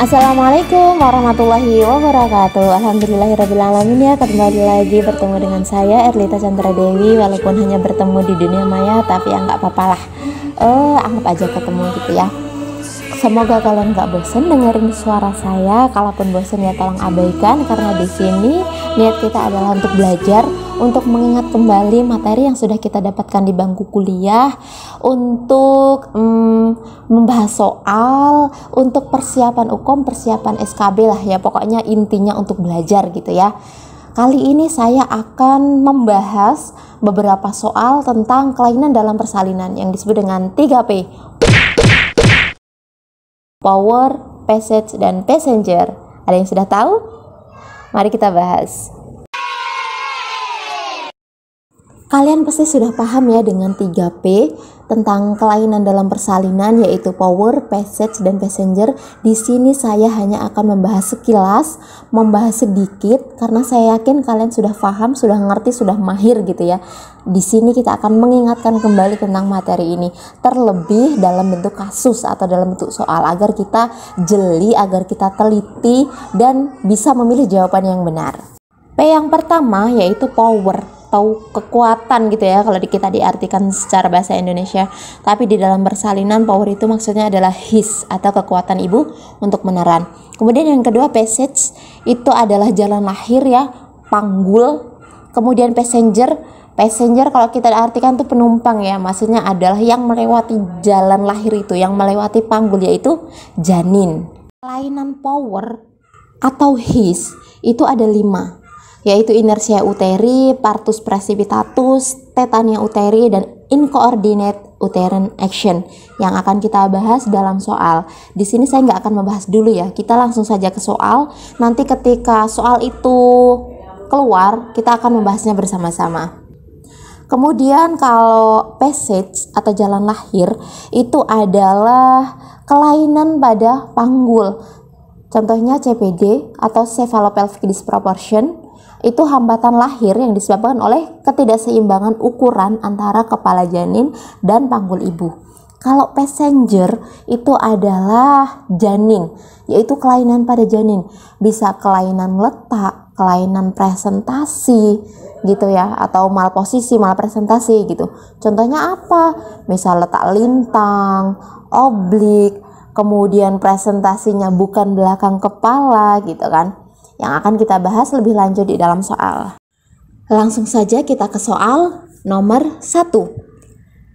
Assalamualaikum warahmatullahi wabarakatuh. Alhamdulillahirrabbilalamin ya. Kembali lagi bertemu dengan saya Erlita Chandra Dewi. Walaupun hanya bertemu di dunia maya, tapi ya nggak apa-apa lah. Anggap aja ketemu gitu ya. Semoga kalian nggak bosan dengerin suara saya. Kalaupun bosan ya tolong abaikan, karena di sini niat kita adalah untuk belajar, untuk mengingat kembali materi yang sudah kita dapatkan di bangku kuliah, untuk membahas soal, untuk persiapan UKOM, persiapan SKB lah ya, pokoknya intinya untuk belajar gitu ya. Kali ini saya akan membahas beberapa soal tentang kelainan dalam persalinan yang disebut dengan 3P: power, passage, dan passenger. Ada yang sudah tahu? Mari kita bahas. Kalian pasti sudah paham ya dengan 3P tentang kelainan dalam persalinan, yaitu power, passage, dan passenger. Di sini saya hanya akan membahas sekilas, membahas sedikit, karena saya yakin kalian sudah paham, sudah ngerti, sudah mahir gitu ya. Di sini kita akan mengingatkan kembali tentang materi ini, terlebih dalam bentuk kasus atau dalam bentuk soal, agar kita jeli, agar kita teliti, dan bisa memilih jawaban yang benar. P yang pertama yaitu power, atau kekuatan gitu ya kalau kita diartikan secara bahasa Indonesia. Tapi di dalam persalinan, power itu maksudnya adalah his atau kekuatan ibu untuk meneran. Kemudian yang kedua, passage itu adalah jalan lahir ya, panggul. Kemudian passenger kalau kita artikan itu penumpang ya, maksudnya adalah yang melewati jalan lahir itu, yang melewati panggul, yaitu janin. Kelainan power atau his itu ada 5, yaitu inertia uteri, partus precipitatus, tetania uteri, dan incoordinate uterine action yang akan kita bahas dalam soal. Di sini saya nggak akan membahas dulu ya, kita langsung saja ke soal. Nanti ketika soal itu keluar, kita akan membahasnya bersama-sama. Kemudian kalau passage atau jalan lahir itu adalah kelainan pada panggul. Contohnya CPD atau cephalopelvic disproportion. Itu hambatan lahir yang disebabkan oleh ketidakseimbangan ukuran antara kepala janin dan panggul ibu. Kalau passenger itu adalah janin, yaitu kelainan pada janin. Bisa kelainan letak, kelainan presentasi gitu ya, atau malposisi, malpresentasi gitu. Contohnya apa? Misal letak lintang, oblik, kemudian presentasinya bukan belakang kepala gitu kan, yang akan kita bahas lebih lanjut di dalam soal. Langsung saja kita ke soal nomor 1.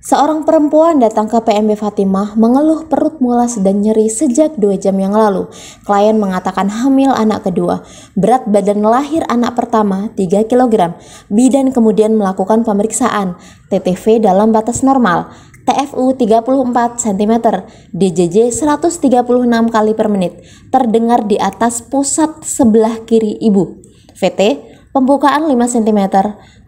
Seorang perempuan datang ke PMB Fatimah mengeluh perut mulas dan nyeri sejak 2 jam yang lalu. Klien mengatakan hamil anak kedua. Berat badan lahir anak pertama 3 kg. Bidan kemudian melakukan pemeriksaan. TTV dalam batas normal. TFU 34 cm, DJJ 136 kali per menit, terdengar di atas pusat sebelah kiri ibu. VT, pembukaan 5 cm,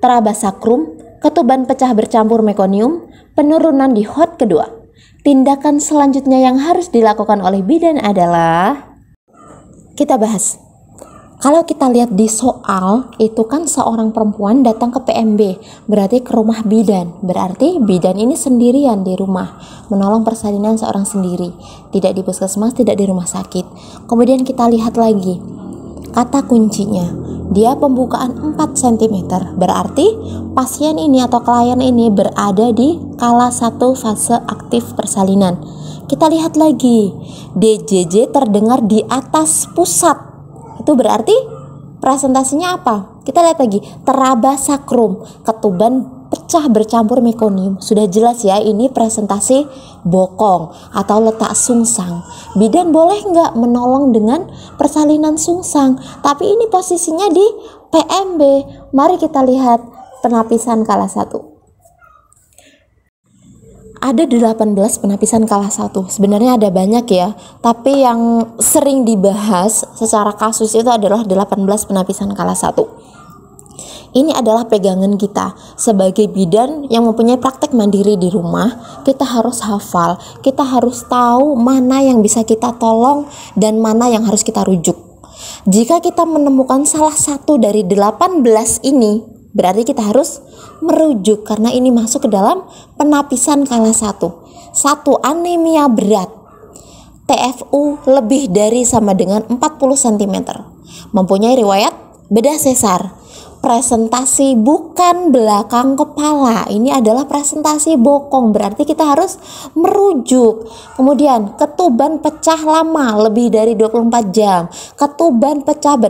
teraba sakrum, ketuban pecah bercampur mekonium, penurunan di HOT kedua. Tindakan selanjutnya yang harus dilakukan oleh bidan adalah, kita bahas. Kalau kita lihat di soal, itu kan seorang perempuan datang ke PMB, berarti ke rumah bidan. Berarti bidan ini sendirian di rumah, menolong persalinan seorang sendiri. Tidak di puskesmas, tidak di rumah sakit. Kemudian kita lihat lagi, kata kuncinya, dia pembukaan 4 cm. Berarti pasien ini atau klien ini berada di kala 1 fase aktif persalinan. Kita lihat lagi, DJJ terdengar di atas pusat. Itu berarti presentasinya apa? Kita lihat lagi, teraba sakrum, ketuban pecah bercampur mekonium. Sudah jelas ya, ini presentasi bokong atau letak sungsang. Bidan boleh nggak menolong dengan persalinan sungsang? Tapi ini posisinya di PMB. Mari kita lihat penapisan kala 1. Ada 18 penapisan kala 1. Sebenarnya ada banyak ya, tapi yang sering dibahas secara kasus itu adalah 18 penapisan kala 1. Ini adalah pegangan kita sebagai bidan yang mempunyai praktek mandiri di rumah. Kita harus hafal, kita harus tahu mana yang bisa kita tolong dan mana yang harus kita rujuk. Jika kita menemukan salah satu dari 18 ini, berarti kita harus merujuk, karena ini masuk ke dalam penapisan kala 1. 1. Anemia berat. TFU lebih dari sama dengan 40 cm, mempunyai riwayat bedah sesar, presentasi bukan belakang kepala, ini adalah presentasi bokong, berarti kita harus merujuk. Kemudian ketuban pecah lama lebih dari 24 jam, ketuban pecah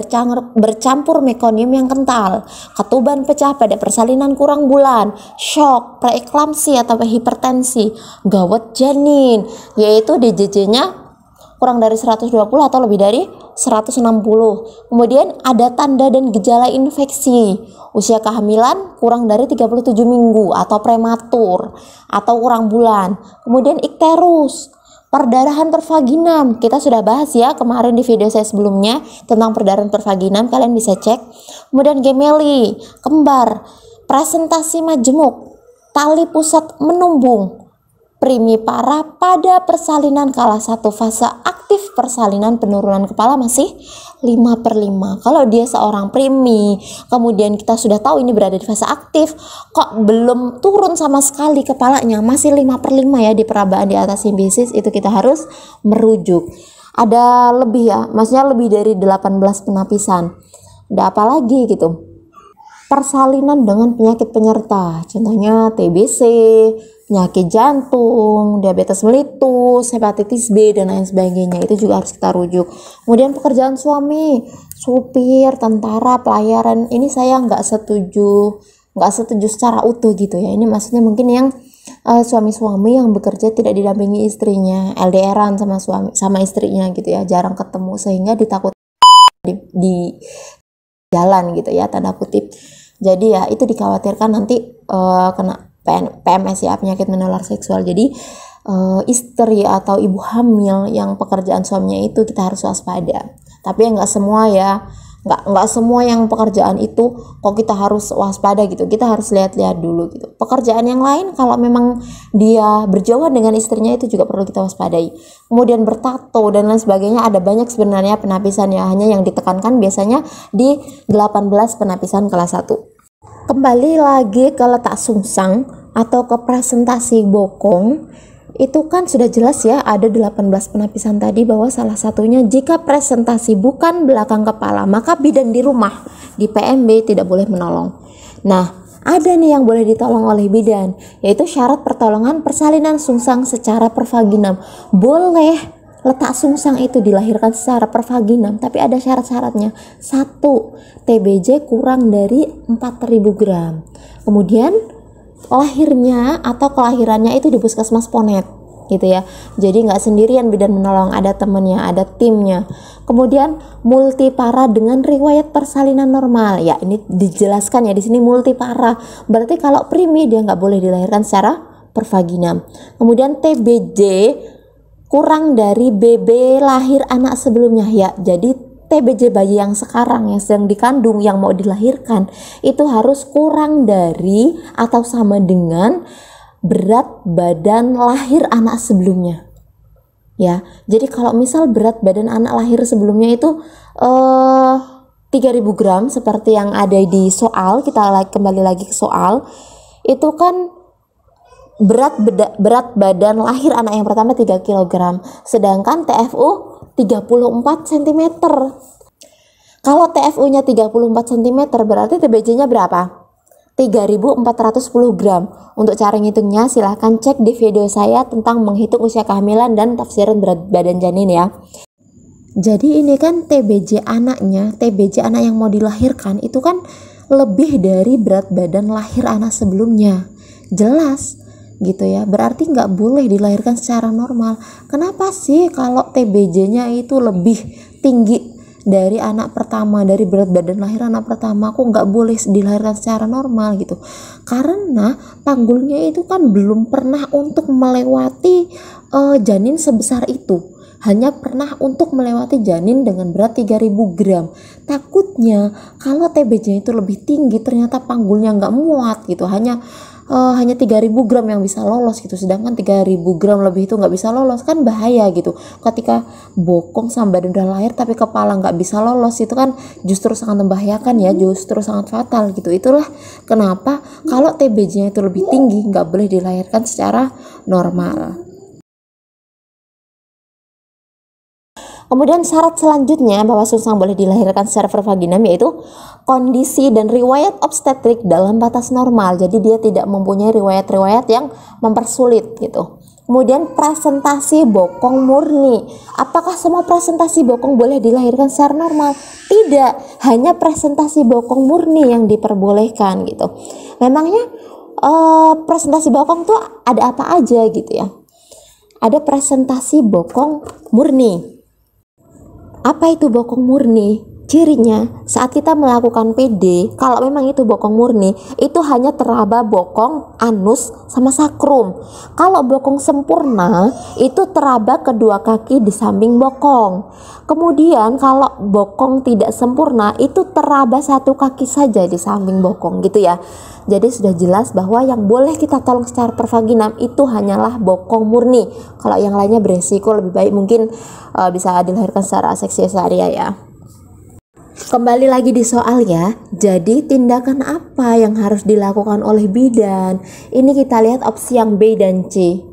bercampur mekonium yang kental, ketuban pecah pada persalinan kurang bulan, shock, preeklamsi atau hipertensi, gawat janin, yaitu DJJ-nya kurang dari 120 atau lebih dari 160. Kemudian ada tanda dan gejala infeksi, usia kehamilan kurang dari 37 minggu atau prematur atau kurang bulan. Kemudian ikterus, perdarahan pervaginam, kita sudah bahas ya kemarin di video saya sebelumnya tentang perdarahan pervaginam, kalian bisa cek. Kemudian gemeli, kembar, presentasi majemuk, tali pusat menumbung, primipara pada persalinan kala 1 fase aktif persalinan penurunan kepala masih 5/5. Kalau dia seorang primi, kemudian kita sudah tahu ini berada di fase aktif, kok belum turun sama sekali kepalanya, masih 5/5 ya di perabaan di atas simbisis, itu kita harus merujuk. Ada lebih ya, maksudnya lebih dari 18 penapisan. Ada apa lagi gitu? Persalinan dengan penyakit penyerta, contohnya TBC, penyakit jantung, diabetes mellitus, hepatitis B, dan lain sebagainya, itu juga harus kita rujuk. Kemudian pekerjaan suami, supir, tentara, pelayaran, ini saya nggak setuju secara utuh gitu ya. Ini maksudnya mungkin yang suami-suami yang bekerja tidak didampingi istrinya, LDRan sama istrinya gitu ya, jarang ketemu sehingga ditakut di jalan gitu ya, tanda kutip. Jadi ya itu dikhawatirkan nanti kena PMS ya, penyakit menular seksual. Jadi istri atau ibu hamil yang pekerjaan suaminya itu kita harus waspada. Tapi ya nggak semua ya, nggak semua yang pekerjaan itu kok kita harus waspada gitu. Kita harus lihat-lihat dulu gitu. Pekerjaan yang lain kalau memang dia berjauhan dengan istrinya itu juga perlu kita waspadai. Kemudian bertato dan lain sebagainya, ada banyak sebenarnya penapisan ya, hanya yang ditekankan biasanya di 18 penapisan kelas 1. Kembali lagi ke letak sungsang atau ke presentasi bokong, itu kan sudah jelas ya, ada 18 penapisan tadi, bahwa salah satunya jika presentasi bukan belakang kepala, maka bidan di rumah di PMB tidak boleh menolong. Nah, ada nih yang boleh ditolong oleh bidan, yaitu syarat pertolongan persalinan sungsang secara pervaginam. Boleh letak sungsang itu dilahirkan secara pervaginam, tapi ada syarat-syaratnya. 1. TBJ kurang dari 4.000 gram. Kemudian lahirnya atau kelahirannya itu di puskesmas Ponet gitu ya. Jadi nggak sendirian bidan menolong, ada temennya, ada timnya. Kemudian multipara dengan riwayat persalinan normal. Ya, ini dijelaskan ya di sini multipara. Berarti kalau primi dia nggak boleh dilahirkan secara pervaginam. Kemudian TBJ kurang dari BB lahir anak sebelumnya ya. Jadi TBJ bayi yang sekarang yang sedang dikandung yang mau dilahirkan itu harus kurang dari atau sama dengan berat badan lahir anak sebelumnya. Ya. Jadi kalau misal berat badan anak lahir sebelumnya itu 3.000 gram seperti yang ada di soal, kita kembali lagi ke soal, itu kan berat badan lahir anak yang pertama 3 kg, sedangkan TFU 34 cm. Kalau TFU-nya 34 cm berarti TBJ-nya berapa? 3.410 gram. Untuk cara ngitungnya silahkan cek di video saya tentang menghitung usia kehamilan dan tafsiran berat badan janin ya. Jadi ini kan TBJ anak yang mau dilahirkan itu kan lebih dari berat badan lahir anak sebelumnya. Jelas gitu ya, berarti nggak boleh dilahirkan secara normal. Kenapa sih kalau TBJ-nya itu lebih tinggi dari anak pertama, dari berat badan lahir anak pertama, kok nggak boleh dilahirkan secara normal gitu? Karena panggulnya itu kan belum pernah untuk melewati janin sebesar itu, hanya pernah untuk melewati janin dengan berat 3.000 gram. Takutnya kalau TBJ itu lebih tinggi ternyata panggulnya nggak muat gitu, hanya 3.000 gram yang bisa lolos gitu, sedangkan 3.000 gram lebih itu nggak bisa lolos, kan bahaya gitu. Ketika bokong sama badan udah lahir tapi kepala nggak bisa lolos, itu kan justru sangat membahayakan ya, justru sangat fatal gitu. Itulah kenapa kalau TBJ-nya itu lebih tinggi nggak boleh dilahirkan secara normal. Kemudian syarat selanjutnya bahwa sungsang boleh dilahirkan secara pervaginam yaitu kondisi dan riwayat obstetrik dalam batas normal. Jadi dia tidak mempunyai riwayat-riwayat yang mempersulit gitu. Kemudian presentasi bokong murni. Apakah semua presentasi bokong boleh dilahirkan secara normal? Tidak, hanya presentasi bokong murni yang diperbolehkan gitu. Memangnya presentasi bokong tuh ada apa aja gitu ya? Ada presentasi bokong murni. Apa itu bokong murni? Cirinya saat kita melakukan PD, kalau memang itu bokong murni, itu hanya teraba bokong, anus, sama sakrum. Kalau bokong sempurna, itu teraba kedua kaki di samping bokong. Kemudian kalau bokong tidak sempurna, itu teraba satu kaki saja di samping bokong gitu ya. Jadi sudah jelas bahwa yang boleh kita tolong secara pervaginam itu hanyalah bokong murni. Kalau yang lainnya beresiko, lebih baik mungkin bisa dilahirkan secara seksesiaria ya. Kembali lagi di soal ya. Jadi tindakan apa yang harus dilakukan oleh bidan? Ini kita lihat opsi yang B dan C.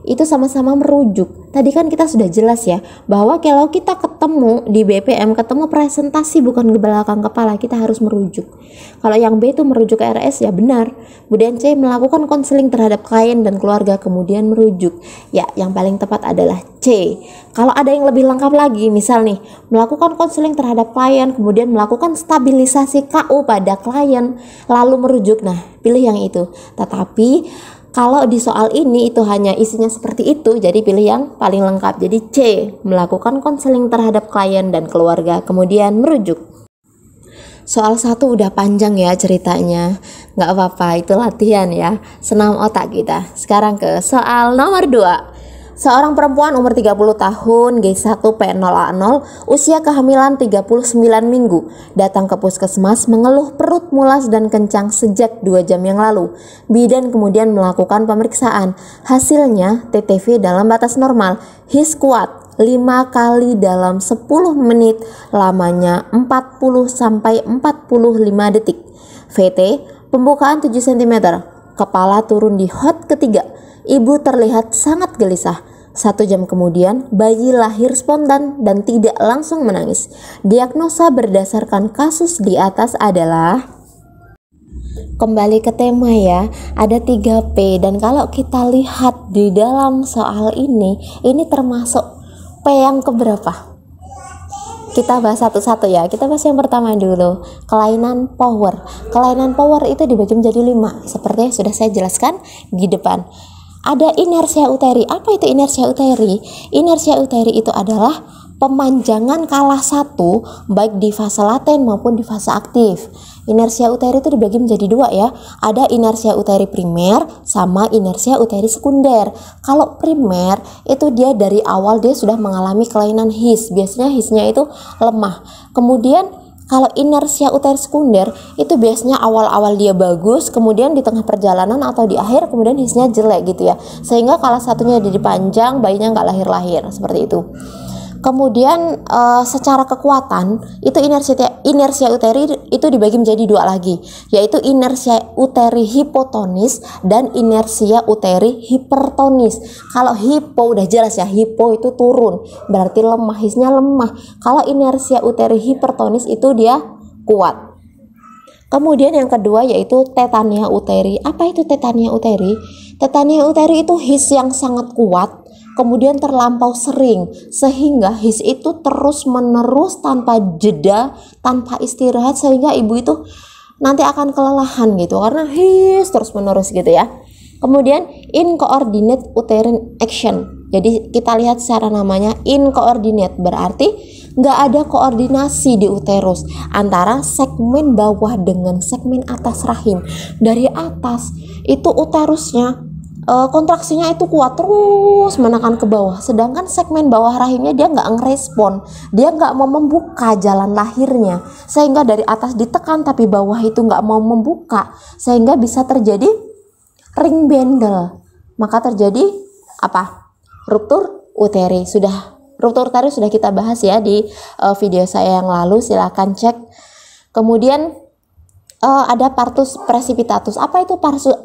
Itu sama-sama merujuk. Tadi kan kita sudah jelas ya bahwa kalau kita ketemu di BPM, ketemu presentasi bukan ke belakang kepala, kita harus merujuk. Kalau yang B itu merujuk ke RS ya benar. Kemudian C melakukan konseling terhadap klien dan keluarga kemudian merujuk. Ya, yang paling tepat adalah C. Kalau ada yang lebih lengkap lagi, misal nih melakukan konseling terhadap klien, kemudian melakukan stabilisasi KU pada klien, lalu merujuk. Nah, pilih yang itu. Tetapi kalau di soal ini itu hanya isinya seperti itu, jadi pilih yang paling lengkap. Jadi C, melakukan konseling terhadap klien dan keluarga, kemudian merujuk. Soal 1 udah panjang ya ceritanya, nggak apa-apa, itu latihan ya, senam otak kita. Sekarang ke soal nomor 2. Seorang perempuan umur 30 tahun, G1P0A0, usia kehamilan 39 minggu, datang ke puskesmas mengeluh perut mulas dan kencang sejak 2 jam yang lalu. Bidan kemudian melakukan pemeriksaan. Hasilnya TTV dalam batas normal, his kuat 5 kali dalam 10 menit, lamanya 40-45 detik. VT, pembukaan 7 cm, kepala turun di hot ketiga. Ibu terlihat sangat gelisah. 1 jam kemudian, bayi lahir spontan dan tidak langsung menangis. Diagnosa berdasarkan kasus di atas adalah, kembali ke tema ya, ada 3P, dan kalau kita lihat di dalam soal ini termasuk P yang keberapa? Kita bahas satu-satu ya. Kita bahas yang pertama dulu, kelainan power. Kelainan power itu dibagi menjadi 5, seperti yang sudah saya jelaskan di depan. Ada inersia uteri. Apa itu inersia uteri? Inersia uteri itu adalah pemanjangan kala 1 baik di fase laten maupun di fase aktif. Inersia uteri itu dibagi menjadi 2 ya. Ada inersia uteri primer sama inersia uteri sekunder. Kalau primer itu dia dari awal dia sudah mengalami kelainan his. Biasanya hisnya itu lemah. Kemudian kalau inersia uteri sekunder itu biasanya awal-awal dia bagus, kemudian di tengah perjalanan atau di akhir kemudian hisnya jelek gitu ya. Sehingga kala satunya jadi panjang, bayinya nggak lahir-lahir seperti itu. Kemudian secara kekuatan itu inersia uteri itu dibagi menjadi 2 lagi, yaitu inersia uteri hipotonis dan inersia uteri hipertonis. Kalau hipo udah jelas ya, hipo itu turun, berarti lemah, hisnya lemah. Kalau inersia uteri hipertonis itu dia kuat. Kemudian yang kedua yaitu tetania uteri. Apa itu tetania uteri? Tetania uteri itu his yang sangat kuat, kemudian terlampau sering, sehingga his itu terus menerus tanpa jeda, tanpa istirahat, sehingga ibu itu nanti akan kelelahan gitu karena his terus menerus gitu ya. Kemudian incoordinate uterine action. Jadi kita lihat secara namanya incoordinate, berarti nggak ada koordinasi di uterus antara segmen bawah dengan segmen atas rahim. Dari atas itu uterusnya kontraksinya itu kuat terus menekan ke bawah, sedangkan segmen bawah rahimnya dia nggak ngerespon, dia nggak mau membuka jalan lahirnya, sehingga dari atas ditekan tapi bawah itu nggak mau membuka, sehingga bisa terjadi ring bendel, maka terjadi apa? Ruptur uteri. Ruptur uteri sudah kita bahas ya di video saya yang lalu, silakan cek. Kemudian ada partus precipitatus. Apa itu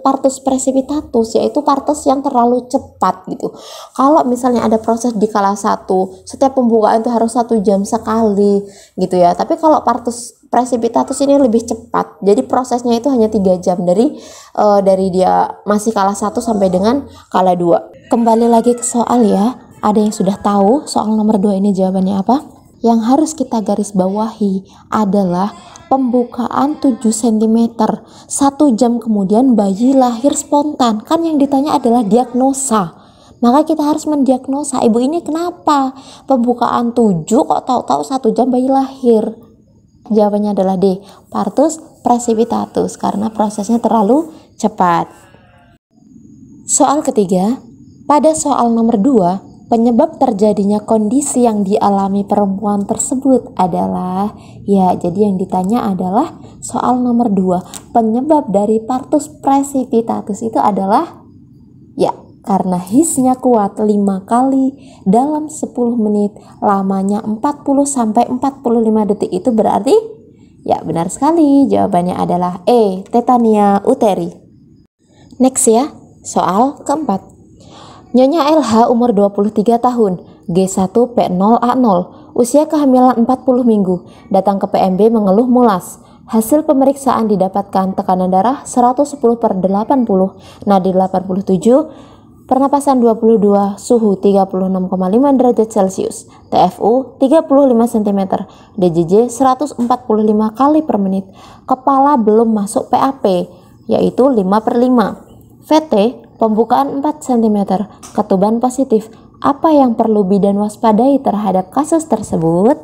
partus precipitatus? Yaitu partus yang terlalu cepat gitu. Kalau misalnya ada proses di kala 1, setiap pembukaan itu harus 1 jam sekali gitu ya. Tapi kalau partus precipitatus ini lebih cepat. Jadi prosesnya itu hanya 3 jam dari dia masih kala 1 sampai dengan kala 2. Kembali lagi ke soal ya. Ada yang sudah tahu soal nomor 2 ini jawabannya apa? Yang harus kita garis bawahi adalah pembukaan 7 cm. 1 jam kemudian bayi lahir spontan. Kan yang ditanya adalah diagnosa. Maka kita harus mendiagnosa, ibu ini kenapa? Pembukaan 7 kok tahu-tahu 1 jam bayi lahir? Jawabannya adalah D, partus precipitatus, karena prosesnya terlalu cepat. Soal ketiga, pada soal nomor 2, penyebab terjadinya kondisi yang dialami perempuan tersebut adalah, ya jadi yang ditanya adalah soal nomor 2, penyebab dari partus precipitatus itu adalah, ya karena hisnya kuat 5 kali dalam 10 menit, lamanya 40-45 detik, itu berarti, ya benar sekali, jawabannya adalah E, tetania uteri. Next ya, soal keempat. Nyonya LH umur 23 tahun, G1P0A0, usia kehamilan 40 minggu, datang ke PMB mengeluh mulas. Hasil pemeriksaan didapatkan tekanan darah 110/80, nadi 87, pernapasan 22, suhu 36,5 derajat Celcius, TFU 35 cm, DJJ 145 kali per menit, kepala belum masuk PAP, yaitu 5/5, VT pembukaan 4 cm, ketuban positif. Apa yang perlu bidan waspadai terhadap kasus tersebut?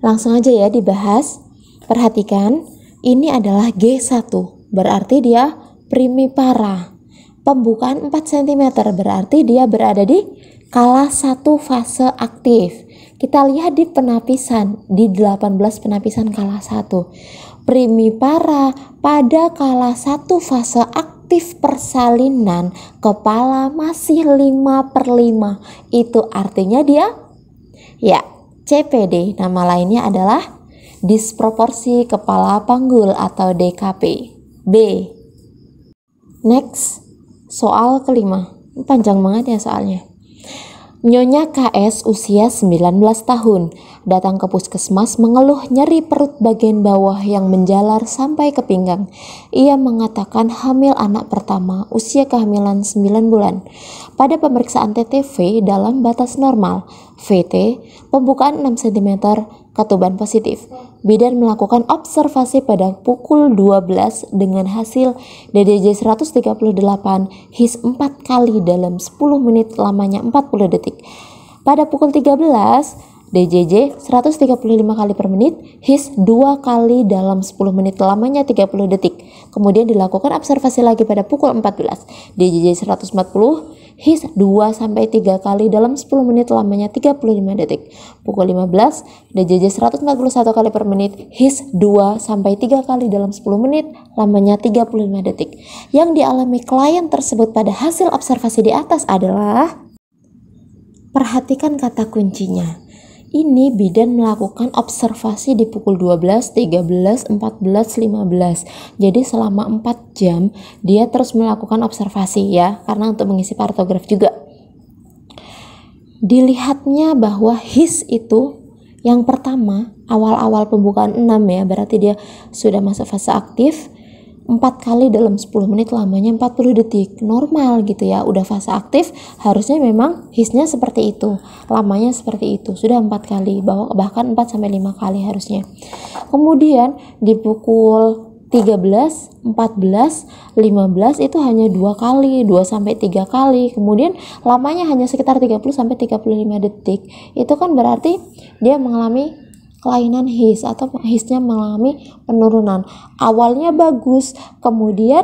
Langsung aja ya dibahas. Perhatikan, ini adalah G1, berarti dia primipara. Pembukaan 4 cm berarti dia berada di kala 1 fase aktif. Kita lihat di penapisan, di 18 penapisan kala 1. Primipara pada kala 1 fase aktif persalinan, kepala masih 5/5. Itu artinya dia, ya, CPD. Nama lainnya adalah disproporsi kepala panggul atau DKP. B. Next, soal kelima. Panjang banget ya soalnya. Nyonya KS usia 19 tahun, datang ke puskesmas mengeluh nyeri perut bagian bawah yang menjalar sampai ke pinggang. Ia mengatakan hamil anak pertama, usia kehamilan 9 bulan. Pada pemeriksaan TTV dalam batas normal, VT, pembukaan 6 cm, ketuban positif. Bidan melakukan observasi pada pukul 12 dengan hasil DDJ 138, his 4 kali dalam 10 menit, lamanya 40 detik. Pada pukul 13, DJJ 135 kali per menit, his 2 kali dalam 10 menit, lamanya 30 detik. Kemudian dilakukan observasi lagi pada pukul 14, DJJ 140, his 2-3 kali dalam 10 menit, lamanya 35 detik. Pukul 15, DJJ 141 kali per menit, his 2-3 kali dalam 10 menit, lamanya 35 detik. Yang dialami klien tersebut pada hasil observasi di atas adalah, perhatikan kata kuncinya. Ini bidan melakukan observasi di pukul 12, 13, 14, 15. Jadi selama 4 jam dia terus melakukan observasi ya, karena untuk mengisi partograf juga. Dilihatnya bahwa his itu yang pertama awal-awal pembukaan 6 ya, berarti dia sudah masuk fase aktif. 4 kali dalam 10 menit, lamanya 40 detik, normal gitu ya, udah fase aktif, harusnya memang hisnya seperti itu, lamanya seperti itu, sudah 4 kali, bahkan 4-5 kali harusnya. Kemudian di pukul 13, 14, 15 itu hanya 2 kali, 2-3 kali, kemudian lamanya hanya sekitar 30-35 detik. Itu kan berarti dia mengalami kelainan his atau hisnya mengalami penurunan. Awalnya bagus, kemudian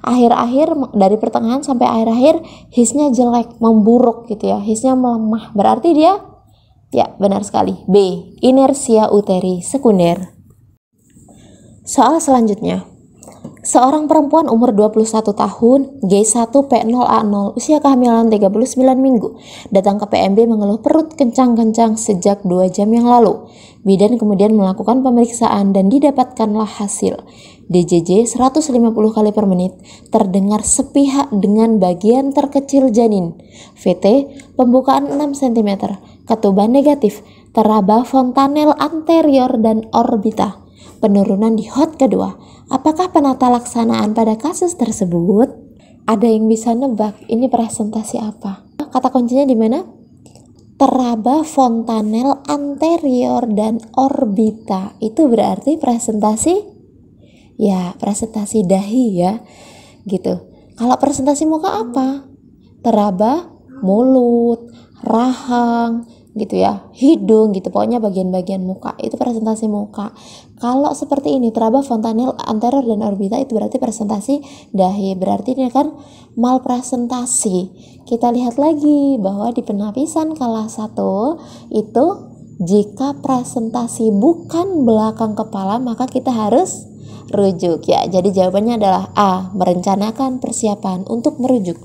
akhir-akhir dari pertengahan sampai akhir-akhir hisnya jelek, memburuk gitu ya, hisnya melemah. Berarti dia, ya benar sekali, B, inersia uteri sekunder. Soal selanjutnya. Seorang perempuan umur 21 tahun, G1P0A0, usia kehamilan 39 minggu, datang ke PMB mengeluh perut kencang-kencang sejak 2 jam yang lalu. Bidan kemudian melakukan pemeriksaan dan didapatkanlah hasil. DJJ 150 kali per menit, terdengar sepihak dengan bagian terkecil janin. VT, pembukaan 6 cm, ketuban negatif, teraba fontanel anterior dan orbita. Penurunan di HOT kedua. Apakah penata laksanaan pada kasus tersebut? Ada yang bisa nebak ini presentasi apa? Kata kuncinya di mana? Teraba fontanel anterior dan orbita. Itu berarti presentasi? Ya, presentasi dahi ya. Gitu. Kalau presentasi muka apa? Teraba mulut, rahang, gitu ya, hidung gitu, pokoknya bagian-bagian muka itu presentasi muka. Kalau seperti ini, teraba fontanel anterior dan orbita, itu berarti presentasi dahi, berarti ini kan malpresentasi. Kita lihat lagi bahwa di penapisan kelas 1 itu jika presentasi bukan belakang kepala maka kita harus rujuk ya. Jadi jawabannya adalah A, merencanakan persiapan untuk merujuk.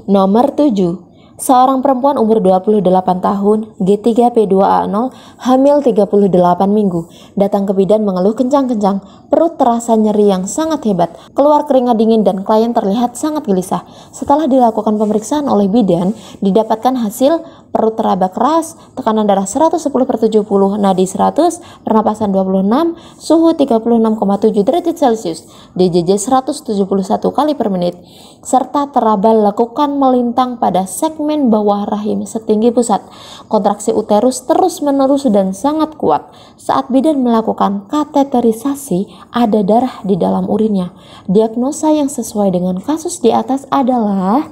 Nomor 7. Seorang perempuan umur 28 tahun, G3P2A0, hamil 38 minggu, datang ke bidan mengeluh kencang-kencang, perut terasa nyeri yang sangat hebat, keluar keringat dingin dan klien terlihat sangat gelisah. Setelah dilakukan pemeriksaan oleh bidan, didapatkan hasil perut teraba keras, tekanan darah 110/70, nadi 100, pernapasan 26, suhu 36,7 derajat Celcius, DJJ 171 kali per menit, serta teraba lekukan melintang pada segmen bawah rahim setinggi pusat. Kontraksi uterus terus-menerus dan sangat kuat. Saat bidan melakukan kateterisasi, ada darah di dalam urinnya. Diagnosa yang sesuai dengan kasus di atas adalah...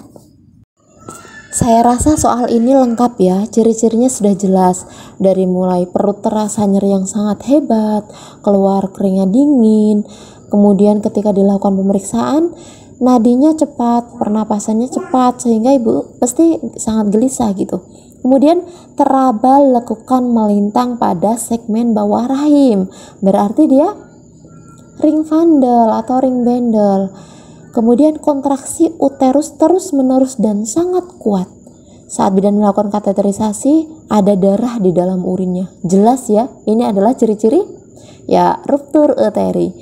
Saya rasa soal ini lengkap ya, ciri-cirinya sudah jelas. Dari mulai perut terasa nyeri yang sangat hebat, keluar keringat dingin, kemudian ketika dilakukan pemeriksaan, nadinya cepat, pernapasannya cepat, sehingga ibu pasti sangat gelisah gitu. Kemudian teraba lekukan melintang pada segmen bawah rahim, berarti dia ring Vandel atau ring Bendel. Kemudian kontraksi uterus terus-menerus dan sangat kuat. Saat bidan melakukan kateterisasi, ada darah di dalam urinnya. Jelas ya, ini adalah ciri-ciri ya ruptur uteri.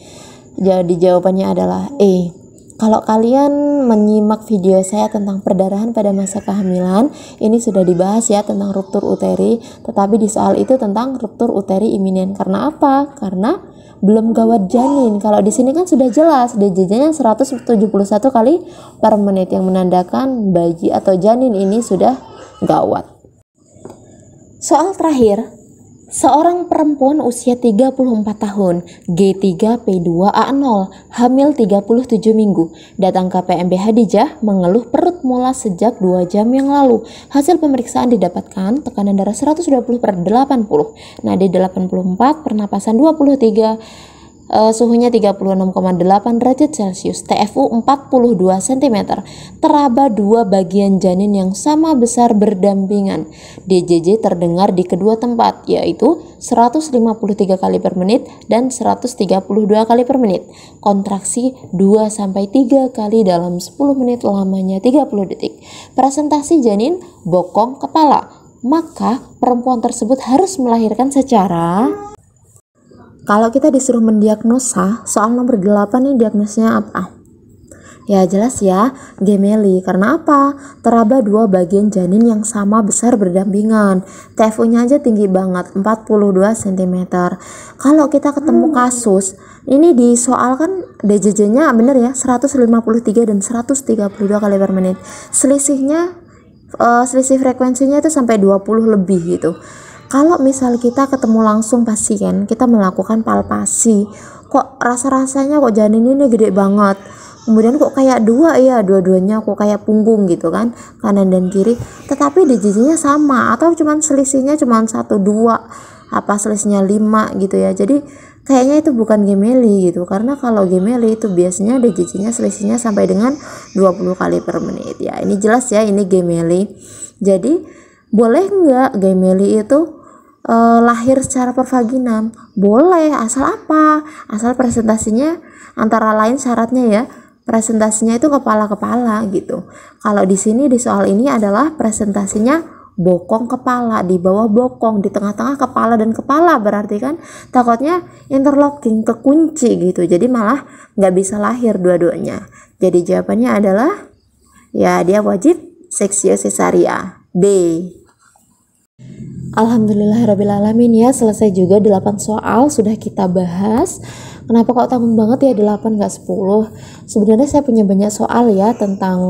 Jadi jawabannya adalah E. Kalau kalian menyimak video saya tentang perdarahan pada masa kehamilan, ini sudah dibahas ya tentang ruptur uteri, tetapi di soal itu tentang ruptur uteri iminen. Karena apa? Karena belum gawat janin. Kalau di sini kan sudah jelas DJJ-nya 171 kali per menit yang menandakan bayi atau janin ini sudah gawat. Soal terakhir, seorang perempuan usia 34 tahun, G3P2A0, hamil 37 minggu, datang ke PMB Hadijah mengeluh perut mula sejak 2 jam yang lalu. Hasil pemeriksaan didapatkan tekanan darah 120/80, nadi 84, pernapasan 23, suhunya 36,8 derajat Celcius, TFU 42 cm, teraba 2 bagian janin yang sama besar berdampingan. DJJ terdengar di kedua tempat, yaitu 153 kali per menit dan 132 kali per menit. Kontraksi 2-3 kali dalam 10 menit, lamanya 30 detik. Presentasi janin bokong kepala. Maka perempuan tersebut harus melahirkan secara... Kalau kita disuruh mendiagnosa, soal nomor 8 ini diagnosanya apa? Ya jelas ya, gemeli. Karena apa? Teraba 2 bagian janin yang sama besar berdampingan. TFU-nya aja tinggi banget, 42 cm. Kalau kita ketemu kasus, ini di soal kan DJJ-nya bener ya, 153 dan 132 kali per menit. Selisihnya, selisih frekuensinya itu sampai 20 lebih gitu. Kalau misal kita ketemu langsung pasien, kita melakukan palpasi, kok rasa-rasanya kok janin ini gede banget, kemudian kok kayak 2 ya, dua-duanya kok kayak punggung gitu kan, kanan dan kiri, tetapi DJJ-nya sama, atau cuman selisihnya cuman 1, 2, apa selisihnya 5 gitu ya. Jadi kayaknya itu bukan gemeli gitu, karena kalau gemeli itu biasanya DJJ-nya selisihnya sampai dengan 20 kali per menit ya. Ini jelas ya, ini gemeli. Jadi boleh nggak gemeli itu lahir secara pervaginam? Boleh, asal apa? Asal presentasinya antara lain syaratnya ya, presentasinya itu kepala-kepala gitu. Kalau di sini di soal ini adalah presentasinya bokong kepala, di bawah bokong, di tengah-tengah kepala dan kepala, berarti kan takutnya interlocking, kekunci gitu, jadi malah nggak bisa lahir dua-duanya. Jadi jawabannya adalah ya dia wajib seksio cesaria. B. Alhamdulillahirrabbilalamin ya, selesai juga 8 soal sudah kita bahas. Kenapa kok tanggung banget ya 8 nggak 10? Sebenarnya saya punya banyak soal ya tentang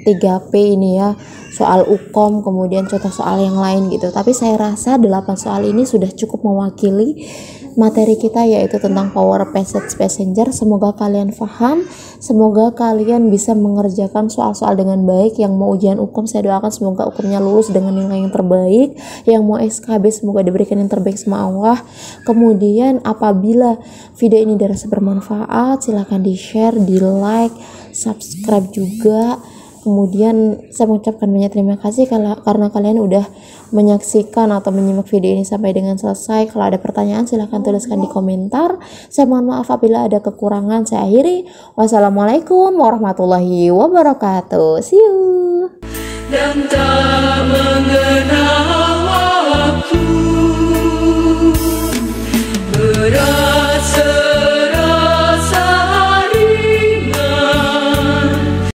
3P ini ya, soal ukom, kemudian contoh soal yang lain gitu. Tapi saya rasa 8 soal ini sudah cukup mewakili materi kita, yaitu tentang power passage passenger. Semoga kalian paham, semoga kalian bisa mengerjakan soal-soal dengan baik. Yang mau ujian ukom saya doakan semoga ukomnya lulus dengan nilai yang terbaik, yang mau SKB semoga diberikan yang terbaik sama Allah. Kemudian apabila video ini dirasa bermanfaat, silahkan di share, di like, subscribe juga. Kemudian saya mengucapkan banyak terima kasih karena kalian udah menyaksikan atau menyimak video ini sampai dengan selesai. Kalau ada pertanyaan silahkan tuliskan di komentar. Saya mohon maaf apabila ada kekurangan. Saya akhiri. Wassalamualaikum warahmatullahi wabarakatuh. See you.